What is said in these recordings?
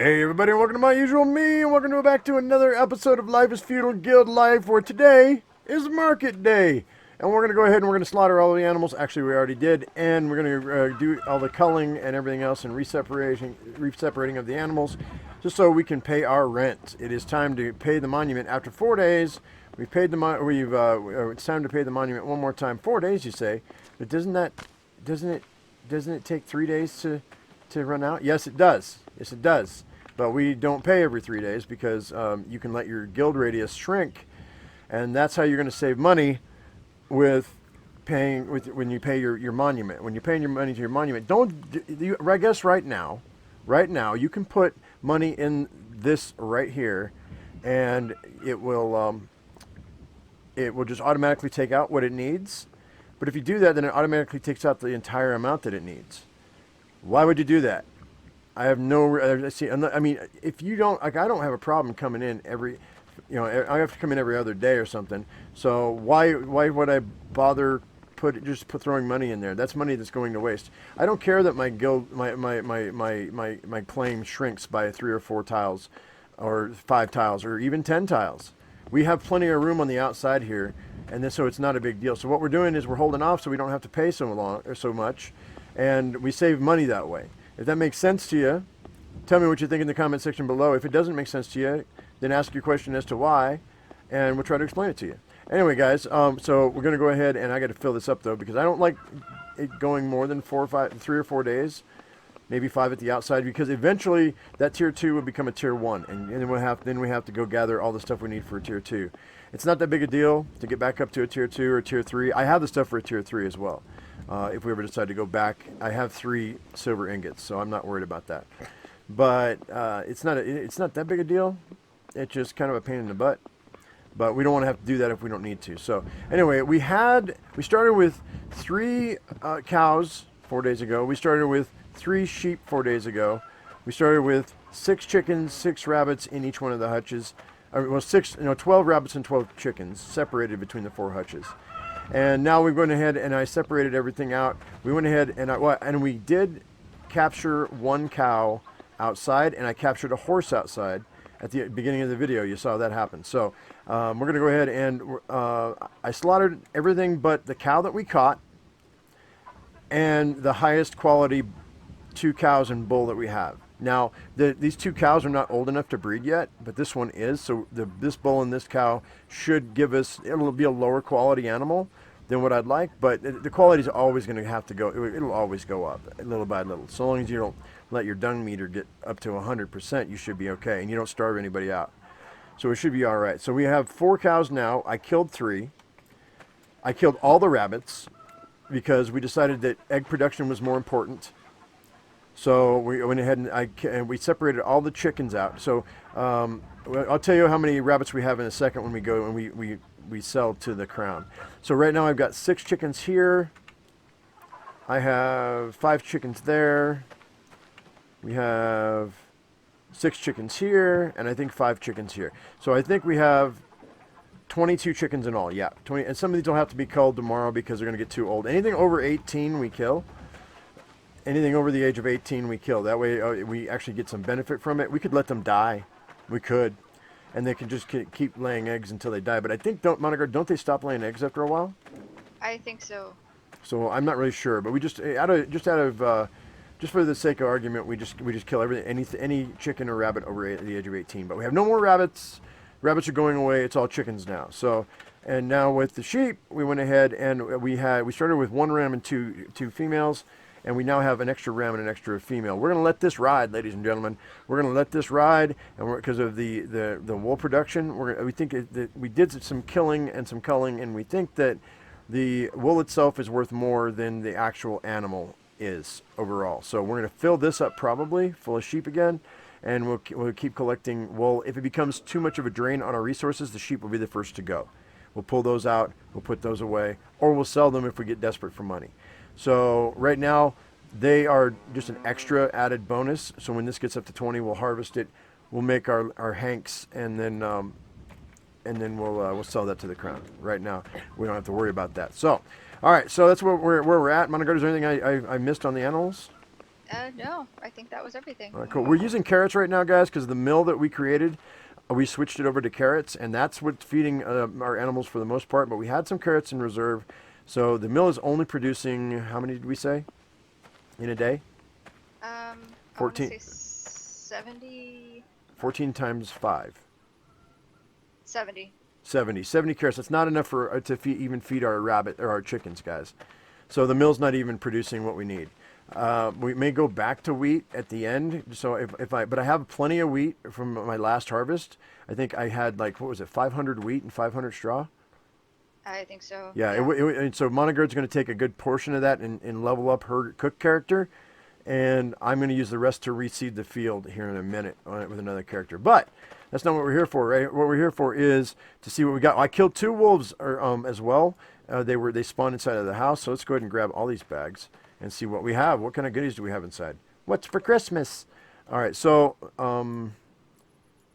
Hey everybody, welcome to my usual me, and welcome back to another episode of Life is Feudal Guild Life, where today is market day. And we're going to go ahead and we're going to slaughter all the animals. Actually, we already did. And we're going to do all the culling and everything else and reseparating of the animals, just so we can pay our rent. It is time to pay the monument. After 4 days, we've paid the it's time to pay the monument one more time. 4 days, you say? But doesn't it take 3 days to run out? Yes, it does. Yes, it does. But we don't pay every 3 days because you can let your guild radius shrink, and that's how you're going to save money with paying when you pay your monument. When you're paying your money to your monument, I guess right now, you can put money in this right here, and it will just automatically take out what it needs. But if you do that, then it automatically takes out the entire amount that it needs. Why would you do that? I have no. See, I mean, if you don't, like, I don't have a problem coming in every, I have to come in every other day or something. So why would I bother throwing money in there? That's money that's going to waste. I don't care that my guild, my claim shrinks by 3 or 4 tiles, or 5 tiles, or even 10 tiles. We have plenty of room on the outside here, and so it's not a big deal. So what we're doing is we're holding off so we don't have to pay so much, and we save money that way. If that makes sense to you, tell me what you think in the comment section below. If it doesn't make sense to you, then ask your question as to why, and we'll try to explain it to you. Anyway, guys, so we're going to go ahead, and I got to fill this up, though, because I don't like it going more than 3 or 4 days, maybe 5 at the outside, because eventually that tier 2 will become a tier 1, and then we have to go gather all the stuff we need for a tier 2. It's not that big a deal to get back up to a tier 2 or tier 3. I have the stuff for a tier 3 as well. If we ever decide to go back, I have 3 silver ingots, so I'm not worried about that. But it's not that big a deal. It's just kind of a pain in the butt. But we don't want to have to do that if we don't need to. So anyway, we started with 3 cows 4 days ago. We started with 3 sheep 4 days ago. We started with 6 chickens, 6 rabbits in each one of the hutches. 12 rabbits and 12 chickens separated between the 4 hutches. And now we've gone ahead and I separated everything out. We went ahead and we did capture 1 cow outside, and I captured a horse outside at the beginning of the video. You saw that happen. So we're going to go ahead and I slaughtered everything but the cow that we caught and the highest quality 2 cows and bull that we have. Now, these 2 cows are not old enough to breed yet, but this one is. So this bull and this cow should give us, it'll be a lower quality animal than what I'd like, but the quality is always going to have to go, it'll always go up little by little. So long as you don't let your dung meter get up to 100%, you should be okay, and you don't starve anybody out. So it should be all right. So we have 4 cows now. I killed 3. I killed all the rabbits because we decided that egg production was more important. So we went ahead and we separated all the chickens out. So I'll tell you how many rabbits we have in a second when we go and we sell to the crown. So right now I've got 6 chickens here. I have 5 chickens there. We have 6 chickens here, and I think 5 chickens here. So I think we have 22 chickens in all. Yeah, 20. And some of these will have to be culled tomorrow because they're going to get too old. Anything over 18 we kill. Anything over the age of 18 we kill. That way we actually get some benefit from it. We could let them die. We could. And they can just keep laying eggs until they die. But I think, Monica, don't they stop laying eggs after a while? I think so. So I'm not really sure. But we just for the sake of argument, we just kill any chicken or rabbit over the age of 18. But we have no more rabbits. Rabbits are going away. It's all chickens now. So, and now with the sheep, we went ahead and we started with 1 ram and two females. And we now have an extra ram and an extra female. We're going to let this ride, ladies and gentlemen. We're going to let this ride, and because of the wool production, we think that we did some killing and some culling, and we think that the wool itself is worth more than the actual animal is overall. So we're going to fill this up probably full of sheep again, and we'll keep collecting wool. If it becomes too much of a drain on our resources, the sheep will be the first to go. We'll pull those out, we'll put those away, or we'll sell them if we get desperate for money. So right now, they are just an extra added bonus. So when this gets up to 20, we'll harvest it. We'll make our hanks, and then we'll sell that to the crown. Right now, we don't have to worry about that. So, all right. So that's where we're at. Monica, is there anything I missed on the animals? No, I think that was everything. All right, cool. We're using carrots right now, guys, because the mill that we created, we switched it over to carrots, and that's what's feeding our animals for the most part. But we had some carrots in reserve, so the mill is only producing, how many did we say in a day? I want to 14, say 70, 14 times 5. 70. 70 carrots. That's not enough for to even feed our rabbit or our chickens, guys. So the mill's not even producing what we need. We may go back to wheat at the end. So but I have plenty of wheat from my last harvest. I think I had like, what was it, 500 wheat and 500 straw. I think so. Yeah, Yeah. and so Monogard's going to take a good portion of that and level up her cook character, and I'm going to use the rest to reseed the field here in a minute with another character. But that's not what we're here for, right? What we're here for is to see what we got. I killed 2 wolves as well. They spawned inside of the house, so let's go ahead and grab all these bags and see what we have. What kind of goodies do we have inside? What's for Christmas? All right, so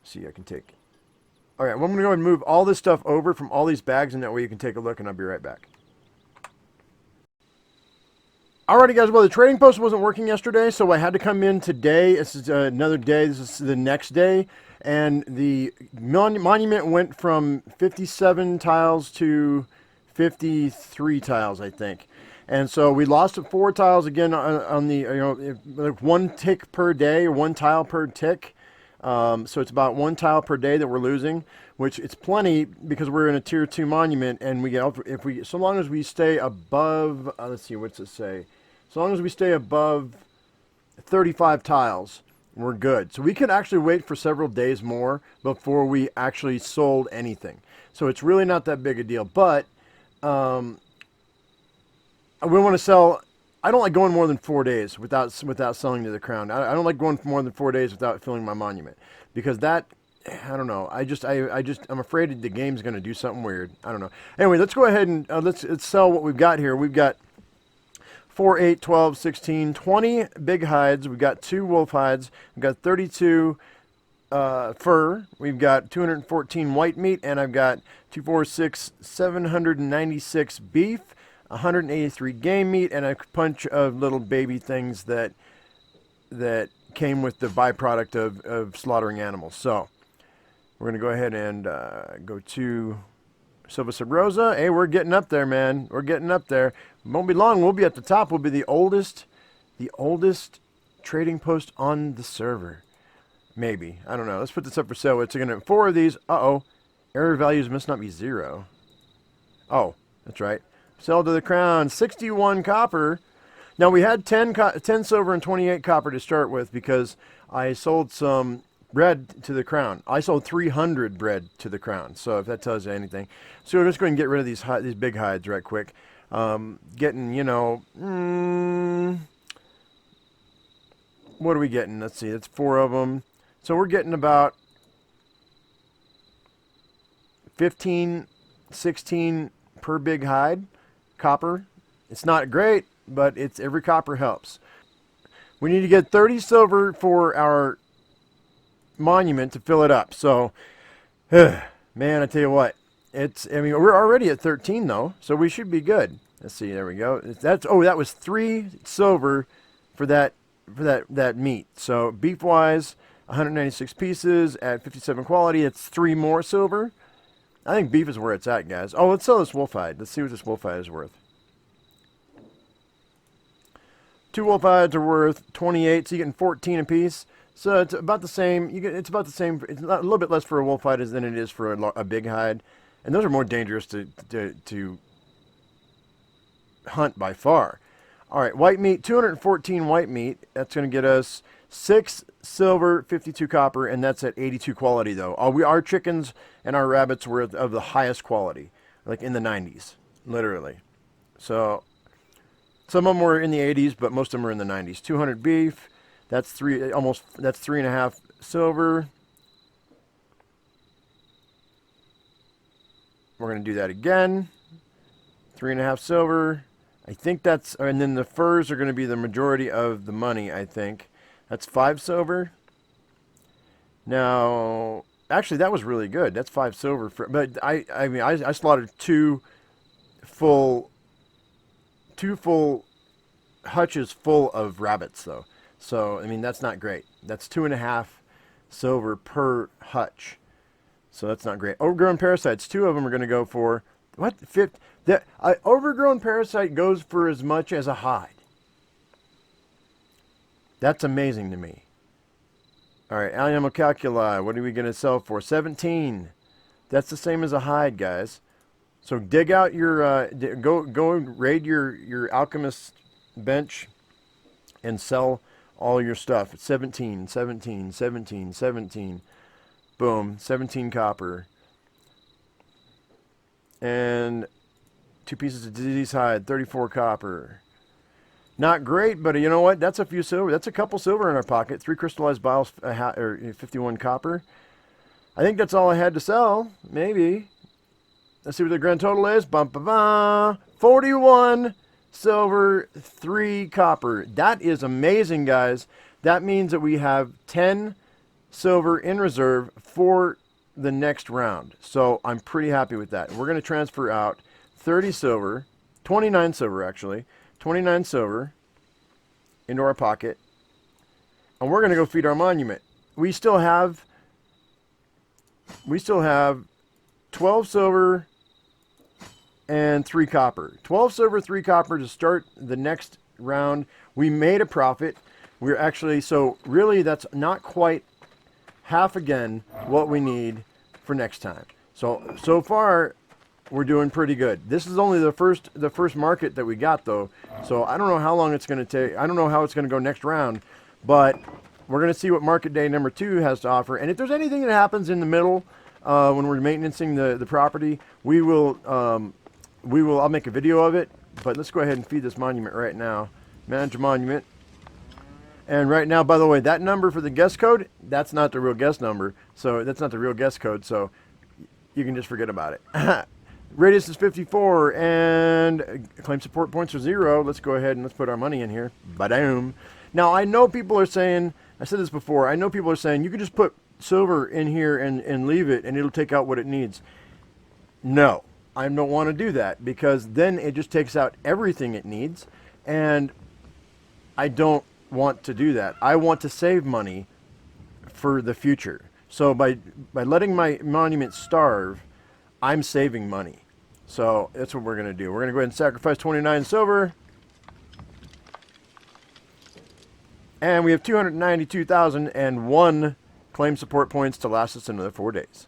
see, I can take. All right, well, I'm going to go ahead and move all this stuff over from all these bags, and that way you can take a look, and I'll be right back. Alrighty, guys. Well, the trading post wasn't working yesterday, so I had to come in today. This is another day. This is the next day, and the monument went from 57 tiles to 53 tiles, I think. And so we lost 4 tiles again on the like 1 tick per day, or 1 tile per tick. So it's about 1 tile per day that we're losing, which it's plenty because we're in a tier 2 monument, and we get so long as we stay above. Let's see, what's it say? So long as we stay above 35 tiles, we're good. So we could actually wait for several days more before we actually sold anything. So it's really not that big a deal. But we want to sell. I don't like going more than 4 days without selling to the crown. I don't like going for more than 4 days without filling my monument, because that, I don't know. I'm afraid the game's going to do something weird. I don't know. Anyway, let's go ahead and let's sell what we've got here. We've got 4, 8, 12, 16, 20 big hides. We've got 2 wolf hides. We've got 32 fur. We've got 214 white meat, and I've got 2, 4, 6, 796 beef, 183 game meat, and a bunch of little baby things that came with the byproduct of slaughtering animals. So we're gonna go ahead and go to Silva Sabrosa. Hey, we're getting up there, man. We're getting up there. It won't be long. We'll be at the top. We'll be the oldest trading post on the server. Maybe. I don't know. Let's put this up for sale. It's gonna 4 of these. Uh-oh. Error values must not be 0. Oh, that's right. Sell to the crown. 61 copper. Now we had 10 silver and 28 copper to start with because I sold some bread to the crown. I sold 300 bread to the crown. So if that tells you anything. So we're just going to get rid of these big hides right quick. Getting, what are we getting? Let's see. That's 4 of them. So we're getting about 15, 16 per big hide. Copper. It's not great, but every copper helps. We need to get 30 silver for our monument to fill it up. So, man, I tell you what, we're already at 13 though, so we should be good. Let's see, there we go. That was 3 silver for that meat. So beef wise, 196 pieces at 57 quality. It's 3 more silver. I think beef is where it's at, guys. Oh, let's sell this wolf hide. Let's see what this wolf hide is worth. 2 wolf hides are worth 28, so you're getting 14 apiece. So it's about the same. It's about the same. It's a little bit less for a wolf hide than it is for a big hide, and those are more dangerous to hunt by far. All right, white meat, 214 white meat. That's going to get us 6 silver, 52 copper, and that's at 82 quality though. Our chickens and our rabbits were of the highest quality, like in the 90s, literally. So some of them were in the 80s, but most of them are in the 90s. 200 beef. That's 3.5 silver. We're going to do that again. 3.5 silver. I think and then the furs are going to be the majority of the money, I think. That's 5 silver. Now, actually, that was really good. That's 5 silver. But I slaughtered 2 full hutches full of rabbits, though. So, I mean, that's not great. That's 2.5 silver per hutch. So that's not great. Overgrown parasites, 2 of them are going to go for, what? That overgrown parasite goes for as much as a hide. That's amazing to me. All right, animal calculi, what are we going to sell for? 17. That's the same as a hide, guys. So dig out your, go and raid your alchemist bench and sell all your stuff. 17, 17, 17, 17. Boom, 17 copper. And 2 pieces of disease hide, 34 copper. Not great, but you know what? That's a few silver. That's a couple silver in our pocket. 3 crystallized biles, or 51 copper. I think that's all I had to sell. Maybe. Let's see what the grand total is. Bum, ba, ba. 41 silver, 3 copper. That is amazing, guys. That means that we have 10 silver in reserve for the next round. So I'm pretty happy with that. We're going to transfer out 30 silver, 29 silver actually, 29 silver into our pocket. And we're going to go feed our monument. We still have 12 silver and 3 copper. 12 silver, 3 copper to start the next round. We made a profit. We're actually, so really that's not quite half again what we need for next time. So far we're doing pretty good. This is only the first market that we got though. So I don't know how long it's going to take. I don't know how it's going to go next round, but we're going to see what market day number 2 has to offer. And if there's anything that happens in the middle when we're maintaining the property, I'll make a video of it. But let's go ahead and feed this monument right now. Manage a monument. And right now, by the way, that number for the guest code, that's not the real guest number. So that's not the real guest code. So you can just forget about it. Radius is 54 and claim support points are 0. Let's go ahead and let's put our money in here. Ba-doom. Now, I know people are saying, I said this before, I know people are saying you can just put silver in here and leave it and it'll take out what it needs. No, I don't want to do that because then it just takes out everything it needs. And I don't want to do that. I want to save money for the future. So by letting my monument starve, I'm saving money. So that's what we're going to do. We're going to go ahead and sacrifice 29 silver. And we have 292,001 claim support points to last us another 4 days.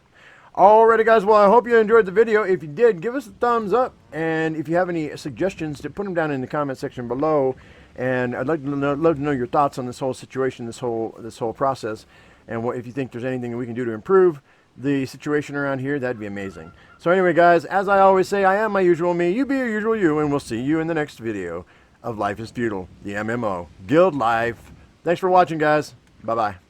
Alrighty guys, well I hope you enjoyed the video. If you did, give us a thumbs up. And if you have any suggestions, put them down in the comment section below. And I'd like to love to know your thoughts on this whole situation, this whole process, and if you think there's anything that we can do to improve the situation around here, that'd be amazing. So anyway, guys, as I always say, I am my usual me, you be your usual you, and we'll see you in the next video of Life is Feudal, the MMO Guild Life. Thanks for watching, guys. Bye bye.